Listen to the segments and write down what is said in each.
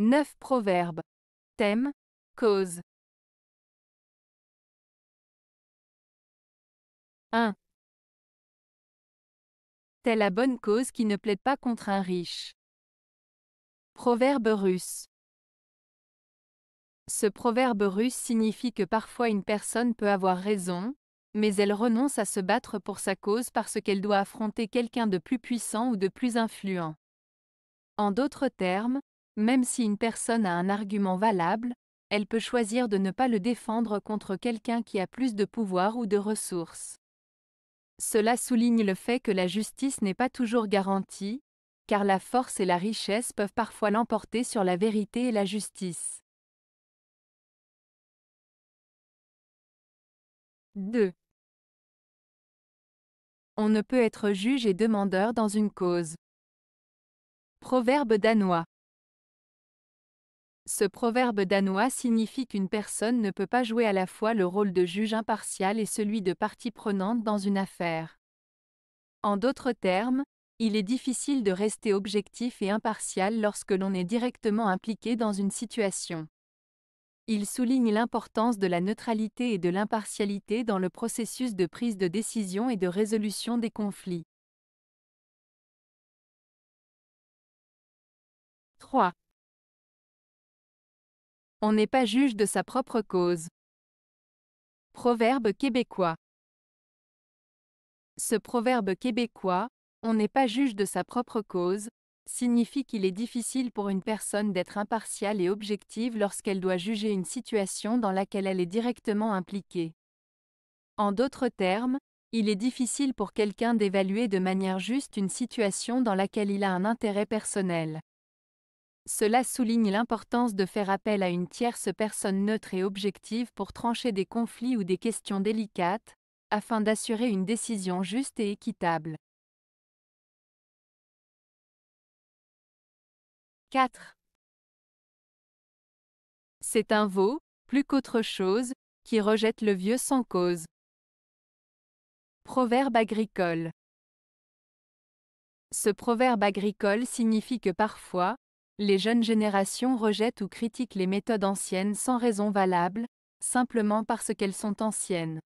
9 proverbes. Thème, cause. 1. Telle la bonne cause qui ne plaide pas contre un riche. Proverbe russe. Ce proverbe russe signifie que parfois une personne peut avoir raison, mais elle renonce à se battre pour sa cause parce qu'elle doit affronter quelqu'un de plus puissant ou de plus influent. En d'autres termes, même si une personne a un argument valable, elle peut choisir de ne pas le défendre contre quelqu'un qui a plus de pouvoir ou de ressources. Cela souligne le fait que la justice n'est pas toujours garantie, car la force et la richesse peuvent parfois l'emporter sur la vérité et la justice. 2. On ne peut être juge et demandeur dans une cause. Proverbe danois. Ce proverbe danois signifie qu'une personne ne peut pas jouer à la fois le rôle de juge impartial et celui de partie prenante dans une affaire. En d'autres termes, il est difficile de rester objectif et impartial lorsque l'on est directement impliqué dans une situation. Il souligne l'importance de la neutralité et de l'impartialité dans le processus de prise de décision et de résolution des conflits. 3. On n'est pas juge de sa propre cause. Proverbe québécois. Ce proverbe québécois, on n'est pas juge de sa propre cause, signifie qu'il est difficile pour une personne d'être impartiale et objective lorsqu'elle doit juger une situation dans laquelle elle est directement impliquée. En d'autres termes, il est difficile pour quelqu'un d'évaluer de manière juste une situation dans laquelle il a un intérêt personnel. Cela souligne l'importance de faire appel à une tierce personne neutre et objective pour trancher des conflits ou des questions délicates, afin d'assurer une décision juste et équitable. 4. C'est un veau, plus qu'autre chose, qui rejette le vieux sans cause. Proverbe agricole. Ce proverbe agricole signifie que parfois, les jeunes générations rejettent ou critiquent les méthodes anciennes sans raison valable, simplement parce qu'elles sont anciennes.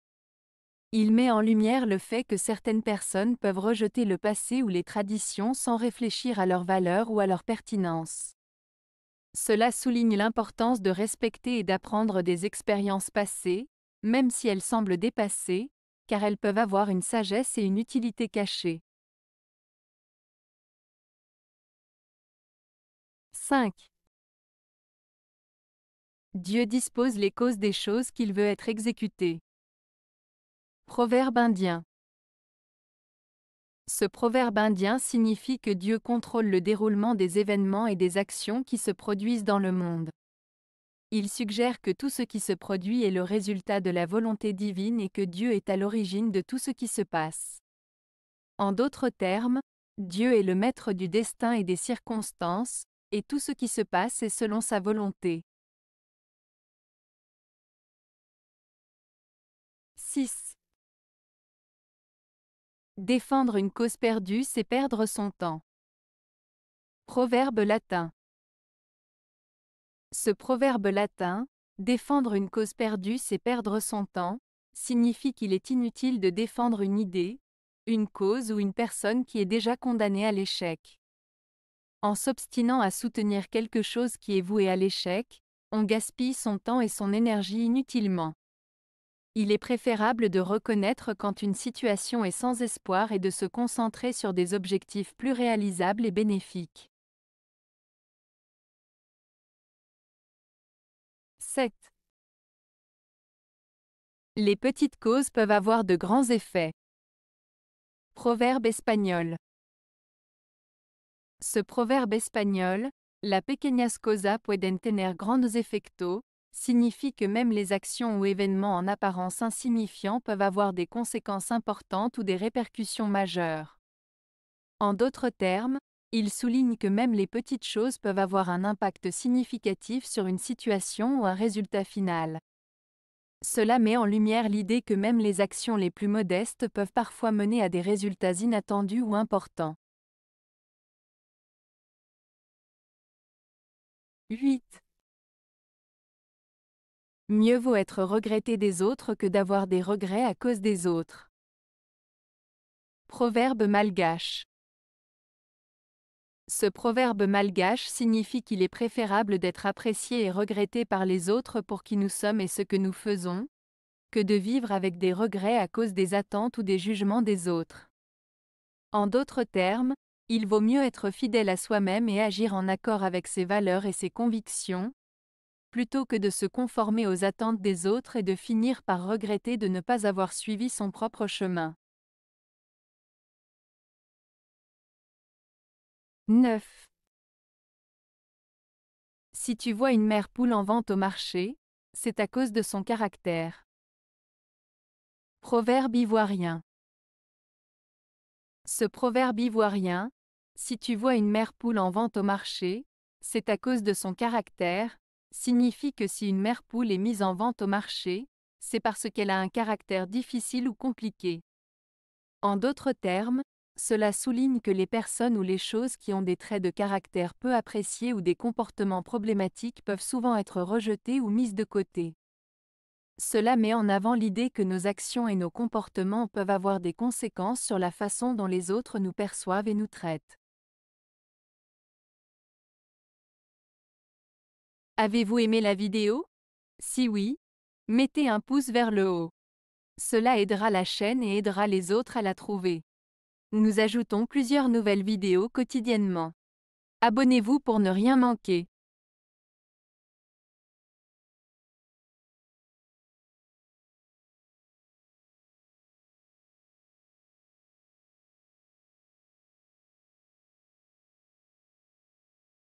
Il met en lumière le fait que certaines personnes peuvent rejeter le passé ou les traditions sans réfléchir à leur valeur ou à leur pertinence. Cela souligne l'importance de respecter et d'apprendre des expériences passées, même si elles semblent dépassées, car elles peuvent avoir une sagesse et une utilité cachée. 5. Dieu dispose les causes des choses qu'il veut être exécutées. Proverbe indien. Ce proverbe indien signifie que Dieu contrôle le déroulement des événements et des actions qui se produisent dans le monde. Il suggère que tout ce qui se produit est le résultat de la volonté divine et que Dieu est à l'origine de tout ce qui se passe. En d'autres termes, Dieu est le maître du destin et des circonstances, et tout ce qui se passe est selon sa volonté. 6. Défendre une cause perdue, c'est perdre son temps. Proverbe latin. Ce proverbe latin, défendre une cause perdue, c'est perdre son temps, signifie qu'il est inutile de défendre une idée, une cause ou une personne qui est déjà condamnée à l'échec. En s'obstinant à soutenir quelque chose qui est voué à l'échec, on gaspille son temps et son énergie inutilement. Il est préférable de reconnaître quand une situation est sans espoir et de se concentrer sur des objectifs plus réalisables et bénéfiques. 7. Les petites causes peuvent avoir de grands effets. Proverbe espagnol. Ce proverbe espagnol, la pequeñas cosas pueden tener grandes efectos, signifie que même les actions ou événements en apparence insignifiants peuvent avoir des conséquences importantes ou des répercussions majeures. En d'autres termes, il souligne que même les petites choses peuvent avoir un impact significatif sur une situation ou un résultat final. Cela met en lumière l'idée que même les actions les plus modestes peuvent parfois mener à des résultats inattendus ou importants. 8. Mieux vaut être regretté des autres que d'avoir des regrets à cause des autres. Proverbe malgache. Ce proverbe malgache signifie qu'il est préférable d'être apprécié et regretté par les autres pour qui nous sommes et ce que nous faisons, que de vivre avec des regrets à cause des attentes ou des jugements des autres. En d'autres termes, il vaut mieux être fidèle à soi-même et agir en accord avec ses valeurs et ses convictions, plutôt que de se conformer aux attentes des autres et de finir par regretter de ne pas avoir suivi son propre chemin. 9. Si tu vois une mère poule en vente au marché, c'est à cause de son caractère. Proverbe ivoirien. Ce proverbe ivoirien, si tu vois une mère poule en vente au marché, c'est à cause de son caractère, signifie que si une mère poule est mise en vente au marché, c'est parce qu'elle a un caractère difficile ou compliqué. En d'autres termes, cela souligne que les personnes ou les choses qui ont des traits de caractère peu appréciés ou des comportements problématiques peuvent souvent être rejetées ou mises de côté. Cela met en avant l'idée que nos actions et nos comportements peuvent avoir des conséquences sur la façon dont les autres nous perçoivent et nous traitent. Avez-vous aimé la vidéo? Si oui, mettez un pouce vers le haut. Cela aidera la chaîne et aidera les autres à la trouver. Nous ajoutons plusieurs nouvelles vidéos quotidiennement. Abonnez-vous pour ne rien manquer.